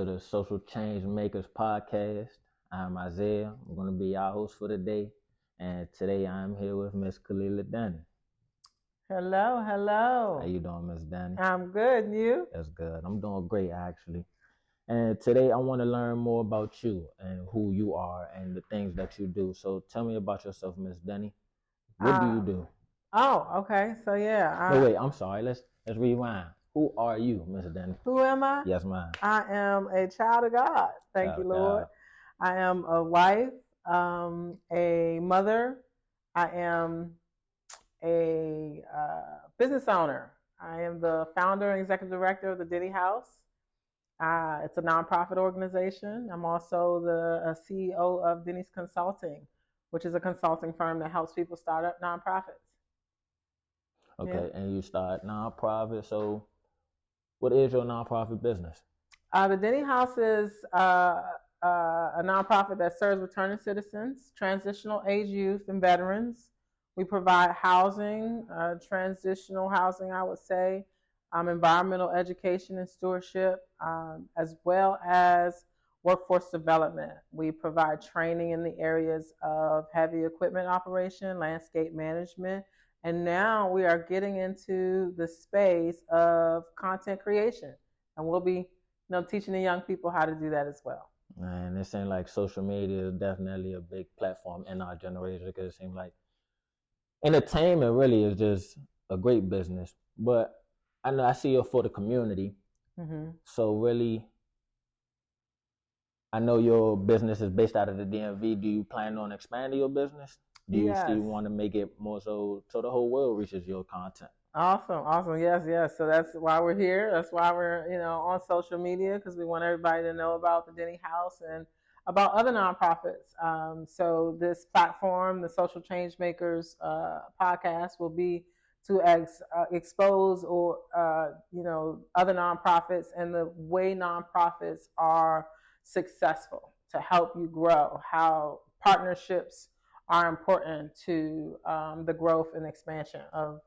to the Social Changemakers Podcast. I'm Isaiah. I'm going to be your host for the day. And today I'm here with Miss Khalilah Denney. Hello, hello. How you doing, Miss Denney? I'm good. And you? That's good. I'm doing great, actually. And today I want to learn more about you and who you are and the things that you do. So tell me about yourself, Miss Denney. What do you do? Oh, okay. So yeah. No, wait. I'm sorry. Let's rewind. Who are you, Miss Denney? Who am I? Yes, ma'am. I am a child of God. Thank you, Lord. I am a wife, a mother. I am a business owner. I am the founder and executive director of the Denny House. It's a nonprofit organization. I'm also the CEO of Denny's Consulting, which is a consulting firm that helps people start up nonprofits. Okay, yeah. And you start nonprofit. So what is your nonprofit business? The Denny House is a nonprofit that serves returning citizens, transitional age youth, and veterans. We provide housing, transitional housing, I would say, environmental education and stewardship, as well as workforce development. We provide training in the areas of heavy equipment operation, landscape management, and now we are getting into the space of content creation, and we'll be, teaching the young people how to do that as well. And it seems like social media is definitely a big platform in our generation, because it seems like entertainment really is just a great business. But I know I see you for the community. Mm-hmm. So really, I know your business is based out of the DMV. Do you plan on expanding your business? Do you still want to make it more so the whole world reaches your content? Awesome. Yes. So that's why we're here. That's why we're, on social media, because we want everybody to know about the Denny House and about other nonprofits. So this platform, the Social Changemakers Podcast, will be to expose or, other nonprofits and the way nonprofits are successful to help you grow, how partnerships are important to the growth and expansion of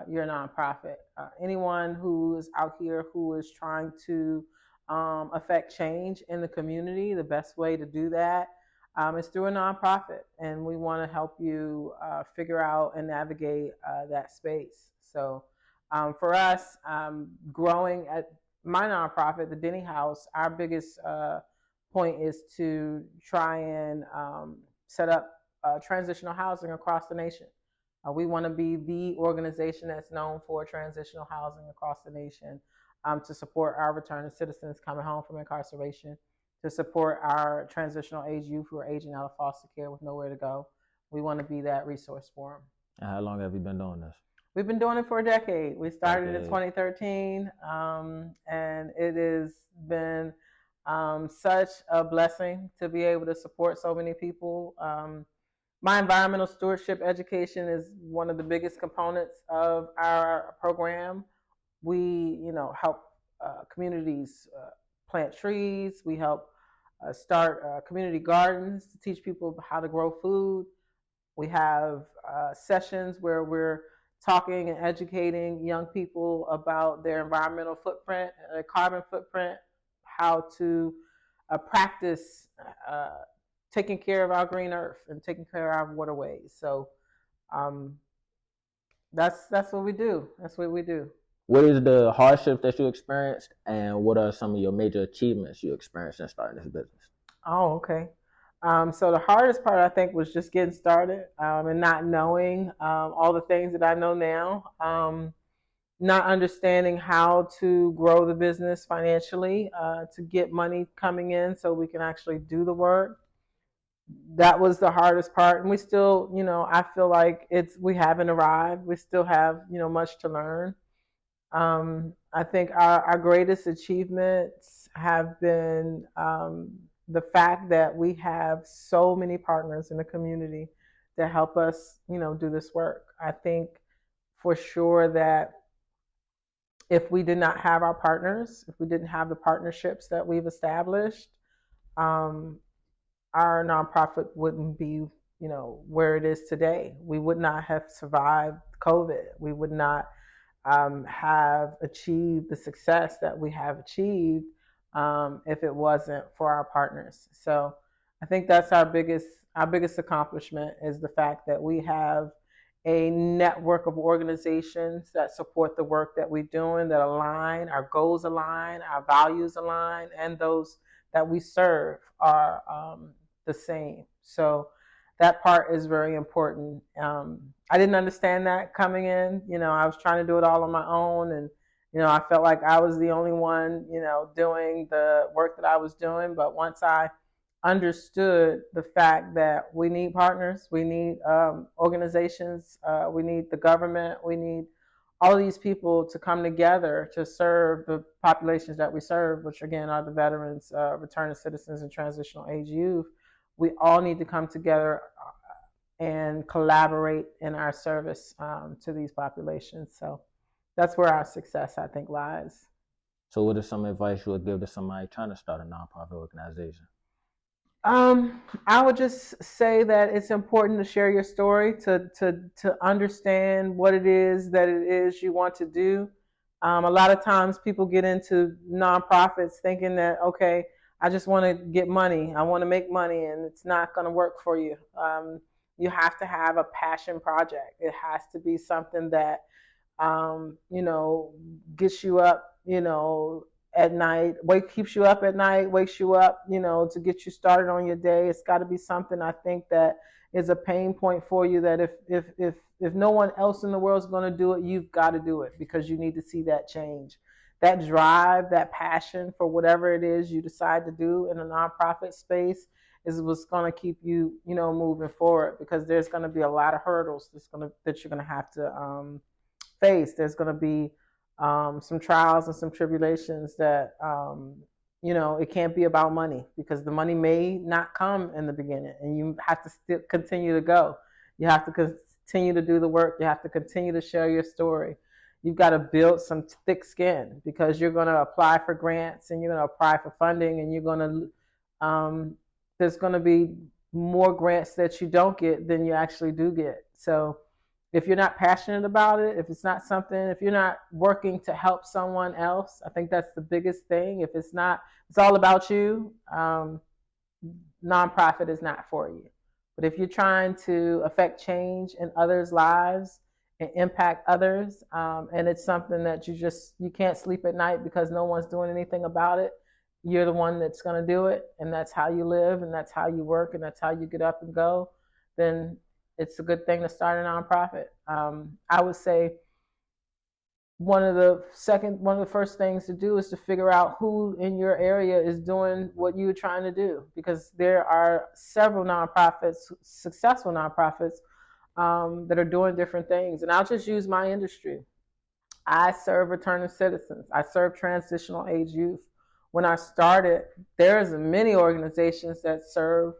your nonprofit. Anyone who is out here who is trying to affect change in the community, the best way to do that is through a nonprofit. And we want to help you figure out and navigate that space. So for us, growing at my nonprofit, the Denny House, our biggest point is to try and set up transitional housing across the nation. We want to be the organization that's known for transitional housing across the nation, to support our returning citizens coming home from incarceration, to support our transitional age youth who are aging out of foster care with nowhere to go. We want to be that resource for them. And how long have you been doing this? We've been doing it for a decade. We started in 2013, and it has been such a blessing to be able to support so many people. My environmental stewardship education is one of the biggest components of our program. We, help communities plant trees. We help start community gardens to teach people how to grow food. We have sessions where we're talking and educating young people about their environmental footprint, carbon footprint, how to practice taking care of our green earth and taking care of our waterways. So that's what we do. That's what we do. What is the hardship that you experienced, and what are some of your major achievements you experienced in starting this business? Oh, okay. So the hardest part, I think, was just getting started and not knowing all the things that I know now. Not understanding how to grow the business financially, to get money coming in so we can actually do the work. That was the hardest part. And we still, I feel like we haven't arrived. We still have, much to learn. I think our greatest achievements have been the fact that we have so many partners in the community that help us, do this work. I think for sure that if we did not have our partners, if we didn't have the partnerships that we've established, our nonprofit wouldn't be, where it is today. We would not have survived COVID. We would not have achieved the success that we have achieved if it wasn't for our partners. So I think that's our biggest accomplishment is the fact that we have a network of organizations that support the work that we're doing, that align, our goals align, our values align, and those that we serve are the same. So that part is very important. I didn't understand that coming in. I was trying to do it all on my own, and I felt like I was the only one, doing the work that I was doing. But once I understood the fact that we need partners, we need organizations, we need the government, we need all of these people to come together to serve the populations that we serve, which again are the veterans, returning citizens, and transitional age youth. We all need to come together and collaborate in our service to these populations. So that's where our success, I think, lies. So what is some advice you would give to somebody trying to start a nonprofit organization? I would just say that it's important to share your story, to understand what it is you want to do. A lot of times people get into nonprofits thinking that, okay, I just want to get money, I want to make money, and it's not going to work for you. You have to have a passion project. It has to be something that gets you up, at night, keeps you up at night, wakes you up, to get you started on your day. It's got to be something, I think, that is a pain point for you, that if no one else in the world is going to do it, you've got to do it, because you need to see that change. That drive, that passion for whatever it is you decide to do in a nonprofit space is what's going to keep you, moving forward, because there's going to be a lot of hurdles that you're going to have to face. There's going to be some trials and some tribulations that, it can't be about money, because the money may not come in the beginning, and you have to still continue to go. You have to continue to do the work. You have to continue to share your story. You've got to build some thick skin, because you're going to apply for grants, and you're going to apply for funding, and you're going to, there's going to be more grants that you don't get than you actually do get. So if you're not passionate about it, if it's not something, if you're not working to help someone else, I think that's the biggest thing. If it's all about you, nonprofit is not for you. But if you're trying to affect change in others' lives and impact others, and it's something that you can't sleep at night because no one's doing anything about it, you're the one that's going to do it, and that's how you live, and that's how you work, and that's how you get up and go, then it's a good thing to start a nonprofit. I would say one of the first things to do is to figure out who in your area is doing what you're trying to do, because there are several nonprofits, successful nonprofits, that are doing different things. And I'll just use my industry. I serve returning citizens. I serve transitional age youth. When I started, there's many organizations that serve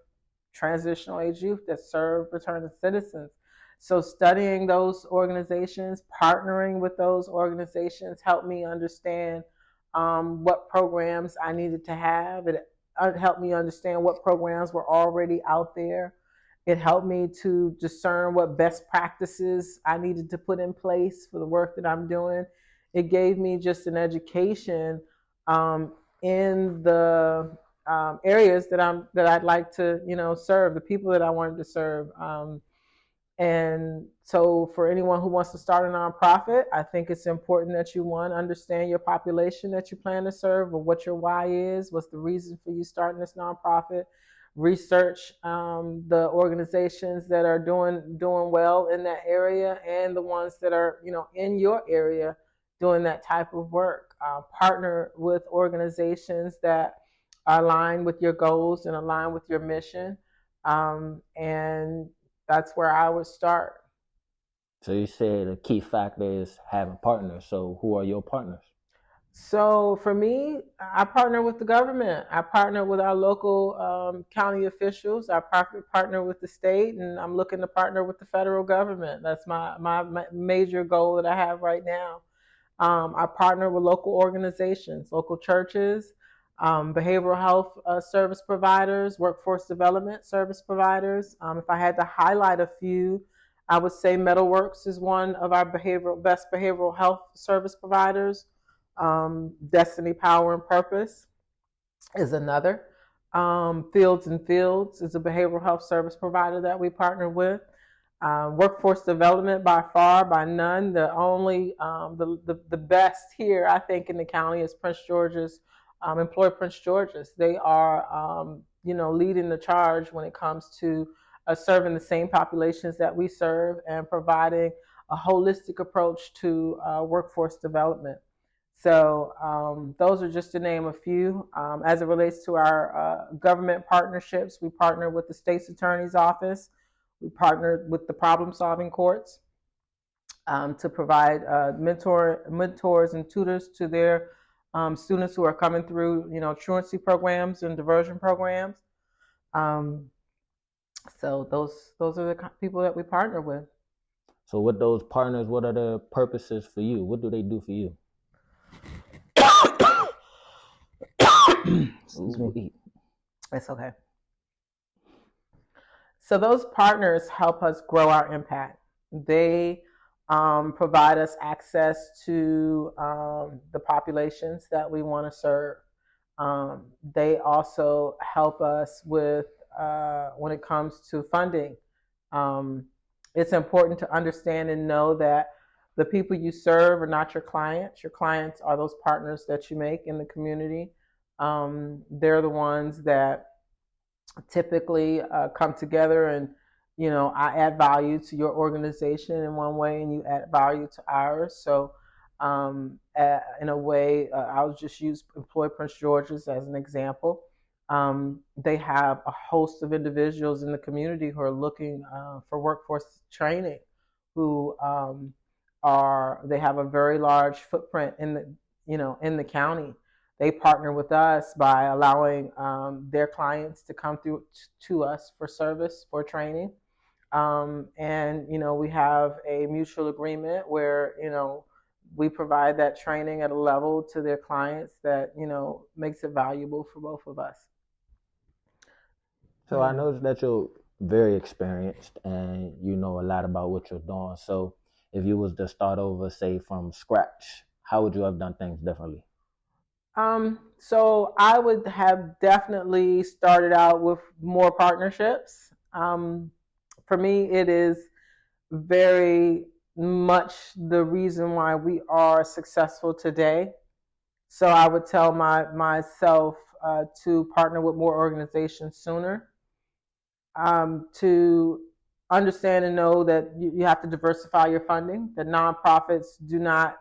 transitional age youth, that serve returning citizens. So studying those organizations, partnering with those organizations, helped me understand what programs I needed to have. It helped me understand what programs were already out there. It helped me to discern what best practices I needed to put in place for the work that I'm doing. It gave me just an education in the areas that I'd like to, serve, the people that I wanted to serve. And so for anyone who wants to start a nonprofit, I think it's important that you, one, understand your population that you plan to serve, or what your why is, what's the reason for you starting this nonprofit. Research the organizations that are doing well in that area, and the ones that are, in your area doing that type of work. Partner with organizations that are aligned with your goals and align with your mission. And that's where I would start. So you said a key factor is having partners. So who are your partners? So for me, I partner with the government. I partner with our local county officials. I partner with the state, and I'm looking to partner with the federal government. That's my major goal that I have right now. I partner with local organizations, local churches, behavioral health service providers, workforce development service providers. If I had to highlight a few, I would say Metalworks is one of our best behavioral health service providers. Destiny, Power, and Purpose. is another. Fields and Fields is a behavioral health service provider that we partner with. Workforce development, by far, by none, the only, the best here, I think, in the county is Prince George's, Employ Prince George's. They are, leading the charge when it comes to serving the same populations that we serve and providing a holistic approach to workforce development. So those are just to name a few. As it relates to our government partnerships, we partner with the state's attorney's office. We partnered with the problem-solving courts to provide mentors and tutors to their students who are coming through, truancy programs and diversion programs. So those are the people that we partner with. So with those partners, what are the purposes for you? What do they do for you? Excuse me. It's okay. So those partners help us grow our impact. They provide us access to the populations that we want to serve. They also help us with when it comes to funding. It's important to understand and know that the people you serve are not your clients. Your clients are those partners that you make in the community. They're the ones that typically come together and, I add value to your organization in one way and you add value to ours. So in a way, I'll just use Employ Prince George's as an example. They have a host of individuals in the community who are looking for workforce training, who they have a very large footprint in the county. They partner with us by allowing their clients to come through to us for service, for training. And we have a mutual agreement where, we provide that training at a level to their clients that, makes it valuable for both of us. So I noticed that you're very experienced and you know a lot about what you're doing. So if you was to start over, say, from scratch, how would you have done things differently? So I would have definitely started out with more partnerships. For me, it is very much the reason why we are successful today. So I would tell myself to partner with more organizations sooner, to understand and know that you have to diversify your funding, that nonprofits do not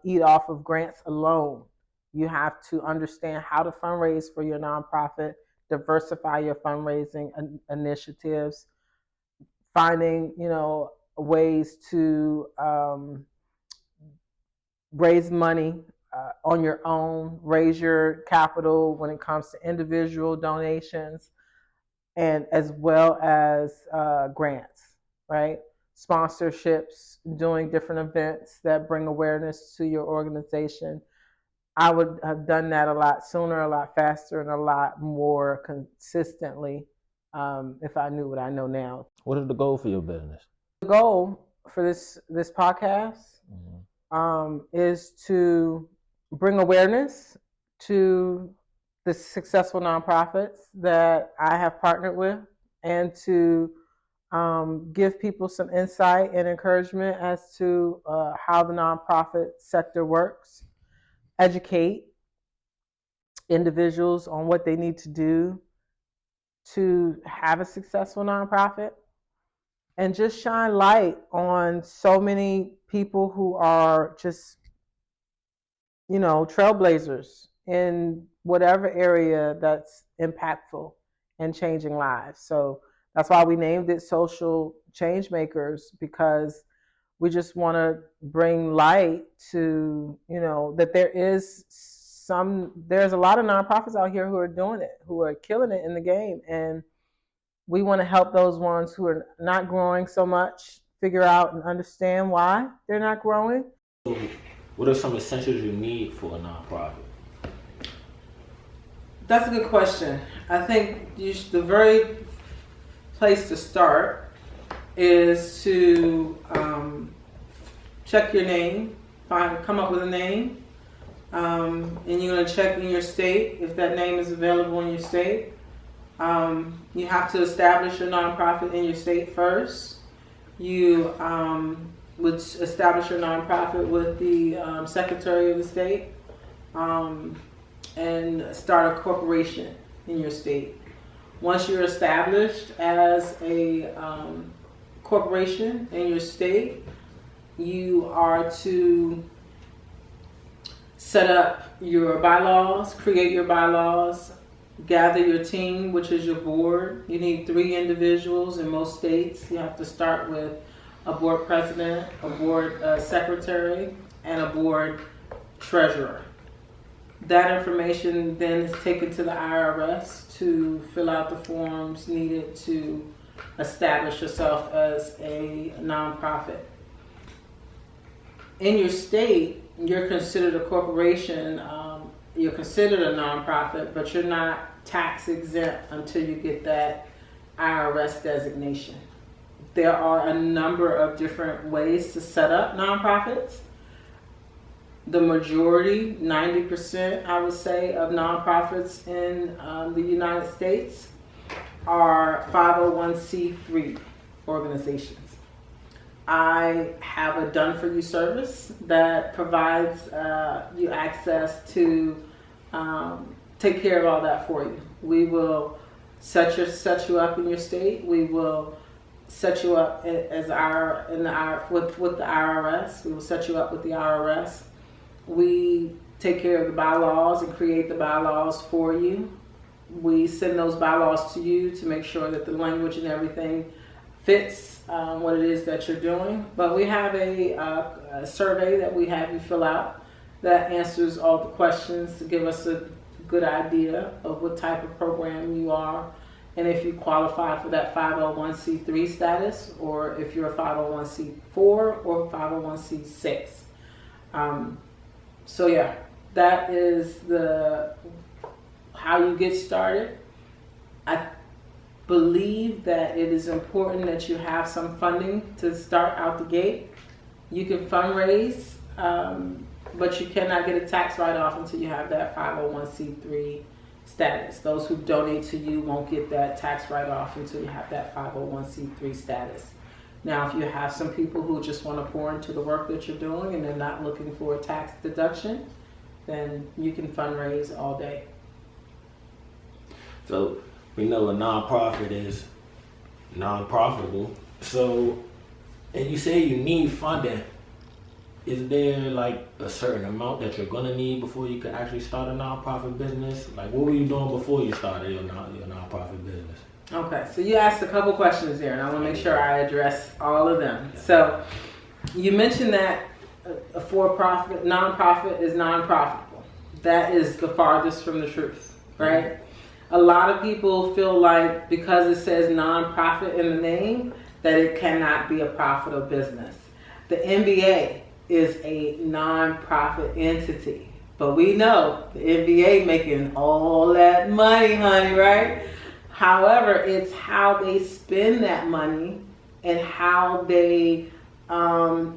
eat off of grants alone. You have to understand how to fundraise for your nonprofit, diversify your fundraising initiatives, finding, ways to raise money on your own, raise your capital when it comes to individual donations, and as well as grants, right? Sponsorships, doing different events that bring awareness to your organization. I would have done that a lot sooner, a lot faster, and a lot more consistently if I knew what I know now. What is the goal for your business? The goal for this podcast is to bring awareness to the successful nonprofits that I have partnered with, and to give people some insight and encouragement as to how the nonprofit sector works, educate individuals on what they need to do to have a successful nonprofit, and just shine light on so many people who are just, trailblazers in whatever area that's impactful and changing lives. So that's why we named it Social Changemakers, because we just want to bring light to, that there's a lot of nonprofits out here who are doing it, who are killing it in the game. And we want to help those ones who are not growing so much figure out and understand why they're not growing. So what are some essentials you need for a nonprofit? That's a good question. I think the very place to start is to check your name, come up with a name, And you're going to check in your state if that name is available in your state. You have to establish your nonprofit in your state first. You would establish your nonprofit with the Secretary of the State and start a corporation in your state. Once you're established as a corporation in your state, you are to set up your bylaws, create your bylaws, gather your team, which is your board. You need 3 individuals in most states. You have to start with a board president, a board secretary, and a board treasurer. That information then is taken to the IRS to fill out the forms needed to establish yourself as a nonprofit. In your state, you're considered a corporation, you're considered a nonprofit, but you're not tax exempt until you get that IRS designation. There are a number of different ways to set up nonprofits. The majority, 90%, I would say, of nonprofits in the United States are 501c3 organizations. I have a done-for-you service that provides you access to take care of all that for you. We will set you up in your state. We will set you up with the IRS. We will set you up with the IRS. We take care of the bylaws and create the bylaws for you. We send those bylaws to you to make sure that the language and everything fits what it is that you're doing. But we have a survey that we have you fill out that answers all the questions to give us a good idea of what type of program you are and if you qualify for that 501c3 status or if you're a 501c4 or 501c6. So yeah, that is how you get started. I believe that it is important that you have some funding to start out the gate. You can fundraise, but you cannot get a tax write-off until you have that 501c3 status. Those who donate to you won't get that tax write-off until you have that 501c3 status. Now, if you have some people who just want to pour into the work that you're doing and they're not looking for a tax deduction, then you can fundraise all day. So we know a nonprofit is non-profitable. So, and you say you need funding. Is there like a certain amount that you're gonna need before you can actually start a nonprofit business? Like, what were you doing before you started your nonprofit business? Okay, so you asked a couple questions there, and I want to make sure I address all of them. So, you mentioned that a for-profit, nonprofit is non-profitable. That is the farthest from the truth, right? Mm-hmm. A lot of people feel like because it says nonprofit in the name, that it cannot be a profitable business. The NBA is a nonprofit entity, but we know the NBA making all that money, honey, right? However, it's how they spend that money and how they are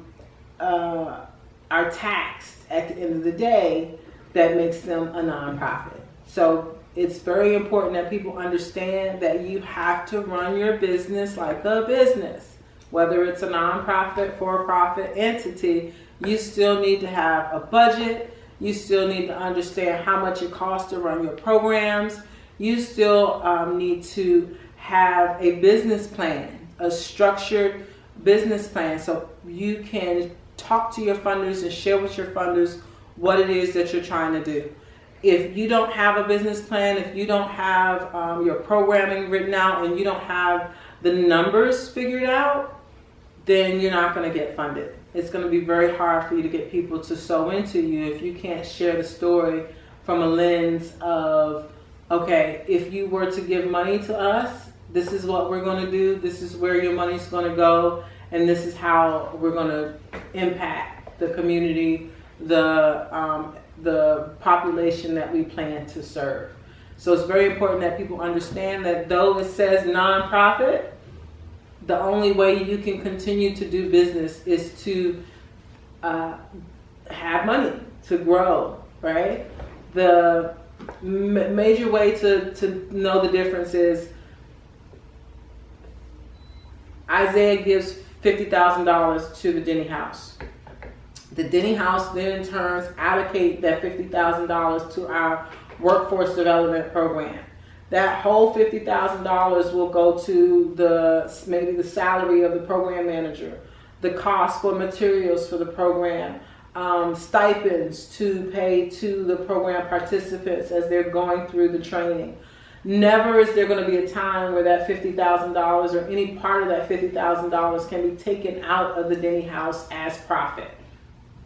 taxed at the end of the day that makes them a nonprofit. So it's very important that people understand that you have to run your business like a business. Whether it's a nonprofit, for-profit entity, you still need to have a budget. You still need to understand how much it costs to run your programs. You still need to have a business plan, a structured business plan, so you can talk to your funders and share with your funders what it is that you're trying to do. If you don't have a business plan, if you don't have your programming written out and you don't have the numbers figured out, then you're not going to get funded. It's going to be very hard for you to get people to sow into you if you can't share the story from a lens of, okay, if you were to give money to us, this is what we're going to do, this is where your money's going to go, and this is how we're going to impact the community, the population that we plan to serve. So it's very important that people understand that though it says nonprofit, the only way you can continue to do business is to have money, to grow, right? The major way to know the difference is Isaiah gives $50,000 to the Denny House. The Denny House then in turn allocate that $50,000 to our workforce development program. That whole $50,000 will go to maybe the salary of the program manager, the cost for materials for the program, stipends to pay to the program participants as they're going through the training. Never is there going to be a time where that $50,000 or any part of that $50,000 can be taken out of the Denny House as profit,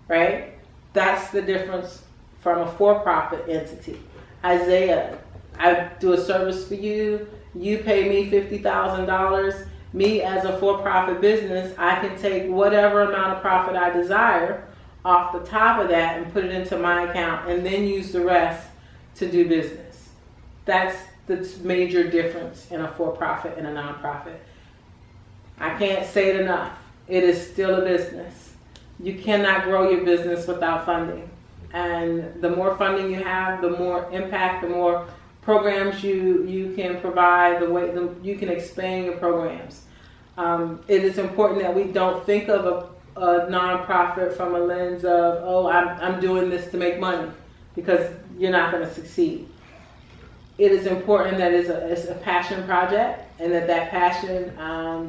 right? That's the difference from a for-profit entity. Isaiah, I do a service for you, you pay me $50,000. Me as a for-profit business, I can take whatever amount of profit I desire off the top of that and put it into my account and then use the rest to do business. That's the major difference in a for-profit and a nonprofit. I can't say it enough. It is still a business. You cannot grow your business without funding. And the more funding you have, the more impact, the more programs you can provide, you can expand your programs. It is important that we don't think of a nonprofit from a lens of, oh, I'm doing this to make money, because you're not going to succeed. It is important that it's a passion project, and that passion,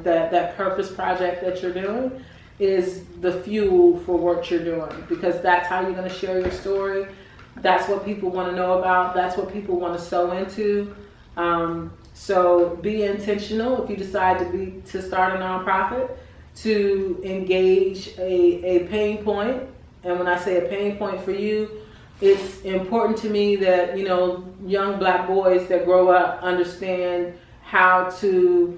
that purpose project that you're doing is the fuel for what you're doing, because that's how you're going to share your story. That's what people want to know about. That's what people want to sow into. So be intentional if you decide to start a nonprofit, to engage a pain point. And when I say a pain point for you, it's important to me that, young black boys that grow up understand how to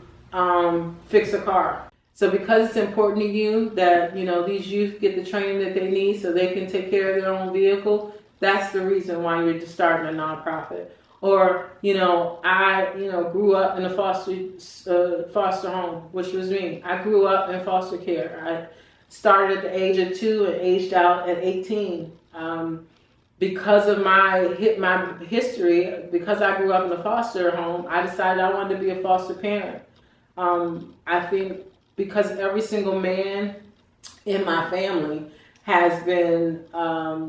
fix a car. So because it's important to you that, these youth get the training that they need so they can take care of their own vehicle, that's the reason why you're just starting a nonprofit. Or, I grew up in a foster home, which was me. I grew up in foster care. I started at the age of 2 and aged out at 18. Because of my history, because I grew up in a foster home, I decided I wanted to be a foster parent. I think because every single man in my family has been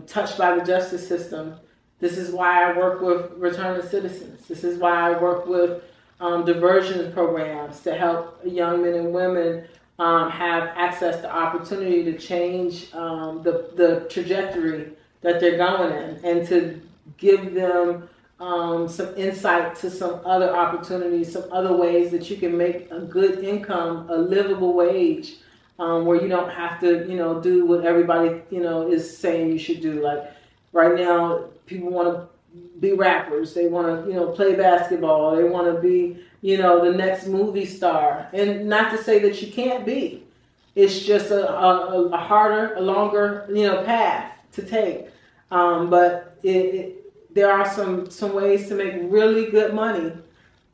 touched by the justice system. This is why I work with returning citizens. This is why I work with diversion programs to help young men and women have access to opportunity to change the trajectory that they're going in, and to give them some insight to some other opportunities, some other ways that you can make a good income, a livable wage, where you don't have to, do what everybody, is saying you should do. Like right now, people want to be rappers. They want to, play basketball. They want to be, the next movie star. And not to say that you can't be. It's just a harder, a longer, path to take. But there are some ways to make really good money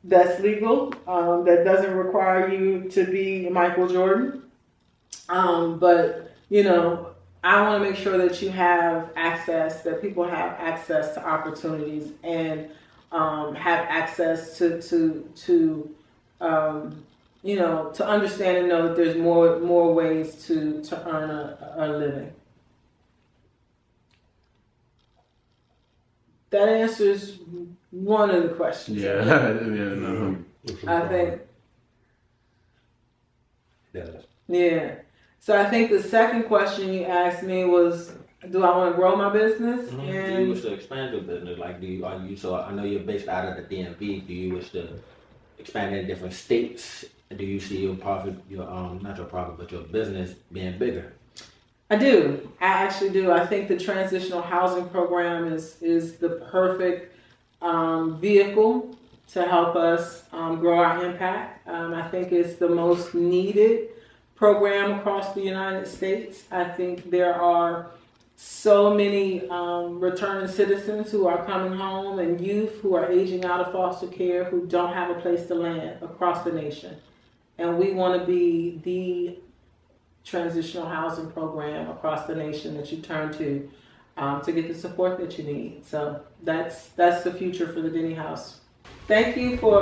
that's legal, that doesn't require you to be Michael Jordan. But, I want to make sure that you have access, that people have access to opportunities, and have access to understand and know that there's more ways to earn a living. That answers one of the questions. Yeah, no. I think. Yeah. So I think the second question you asked me was, do I want to grow my business? Mm-hmm. And do you wish to expand your business? Like, so I know you're based out of the DMV. Do you wish to expand in different states? Do you see your profit, not your profit, but your business being bigger? I do. I actually do. I think the transitional housing program is the perfect vehicle to help us grow our impact. I think it's the most needed program across the United States. I think there are so many returning citizens who are coming home, and youth who are aging out of foster care who don't have a place to land across the nation. And we want to be the transitional housing program across the nation that you turn to. to get the support that you need. So that's the future for the Denny House. Thank you for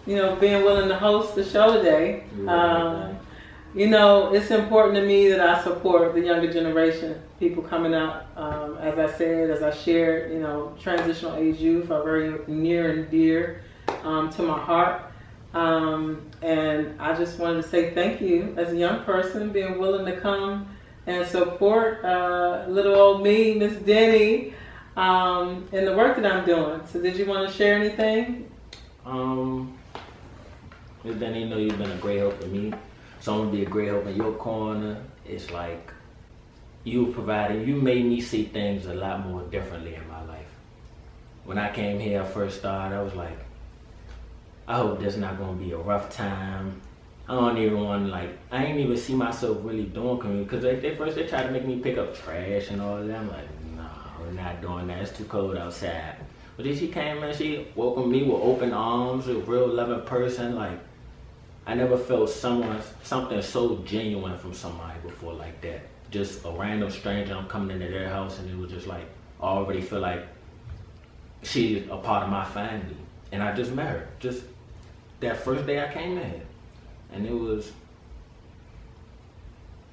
being willing to host the show today. It's important to me that I support the younger generation, people coming up. As I said, as I shared, transitional age youth are very near and dear to my heart. And I just wanted to say thank you as a young person being willing to come and support little old me, Miss Denny, in the work that I'm doing. So did you want to share anything? Miss Denny, you've been a great help to me. So I'm going to be a great help in your corner. It's like you made me see things a lot more differently in my life. When I came here, I first started, I was like, I hope this not going to be a rough time. I don't even want I ain't even see myself really doing community, because they tried to make me pick up trash and all that. I'm like, no, we're not doing that. It's too cold outside. But then she came in, she welcomed me with open arms, a real loving person. I never felt something so genuine from somebody before like that. Just a random stranger, I'm coming into their house, and it was just I already feel like she's a part of my family. And I just met her, just that first day I came in here. And it was,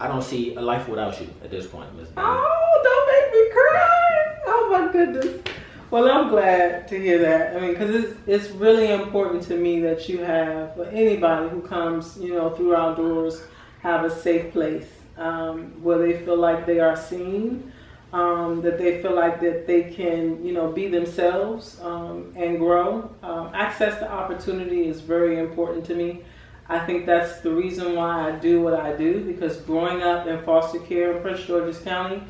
I don't see a life without you at this point, Miss Denny. Oh, don't make me cry. Oh my goodness. Well, I'm glad to hear that. Because it's really important to me that you have, anybody who comes, through our doors, have a safe place where they feel like they are seen, that they feel like that they can, be themselves and grow. Access to opportunity is very important to me. I think that's the reason why I do what I do, because growing up in foster care in Prince George's County,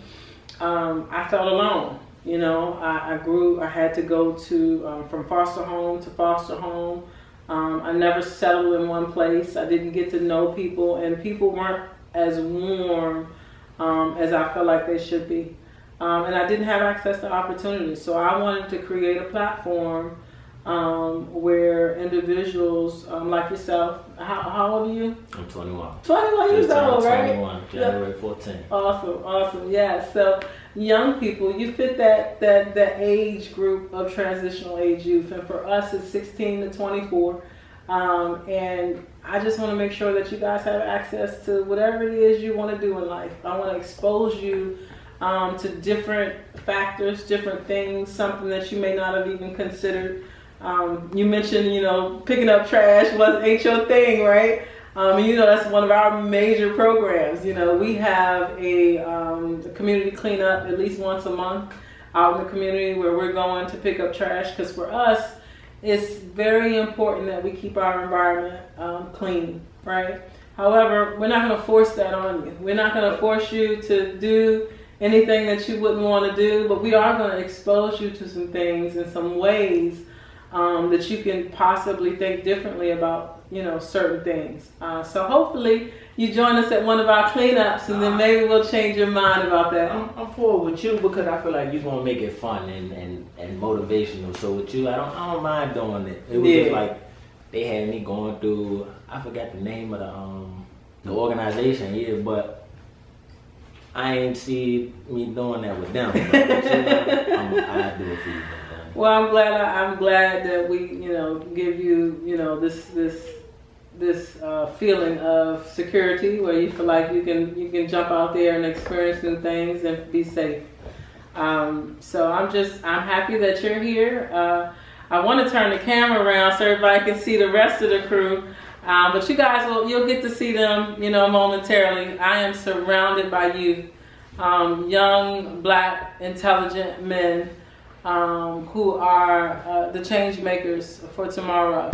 I felt alone. I had to go from foster home to foster home. I never settled in one place. I didn't get to know people, and people weren't as warm as I felt like they should be. And I didn't have access to opportunities. So I wanted to create a platform where individuals like yourself, how old are you? I'm 21. 21 years old, right? 21, January 14th. Awesome. Yeah, so young people, you fit that age group of transitional age youth. And for us, it's 16 to 24. And I just want to make sure that you guys have access to whatever it is you want to do in life. I want to expose you to different factors, different things, something that you may not have even considered. You mentioned, picking up trash ain't your thing, right? That's one of our major programs. We have a community cleanup at least once a month out in the community where we're going to pick up trash, because for us, it's very important that we keep our environment clean, right? However, we're not going to force that on you. We're not going to force you to do anything that you wouldn't want to do, but we are going to expose you to some things in some ways that you can possibly think differently about, certain things. So hopefully you join us at one of our cleanups, and then maybe we'll change your mind about that. I'm forward with you, because I feel like you're gonna make it fun and motivational. So with you, I don't mind doing it. It was just like they had me going through. I forgot the name of the organization, but I ain't see me doing that with them. But with you, I do it for you. Well, I'm glad that we, give you, this feeling of security where you feel like you can jump out there and experience new things and be safe. So I'm happy that you're here. I want to turn the camera around so everybody can see the rest of the crew. But you guys you'll get to see them, momentarily. I am surrounded by youth, young, Black, intelligent men who are the change makers for tomorrow.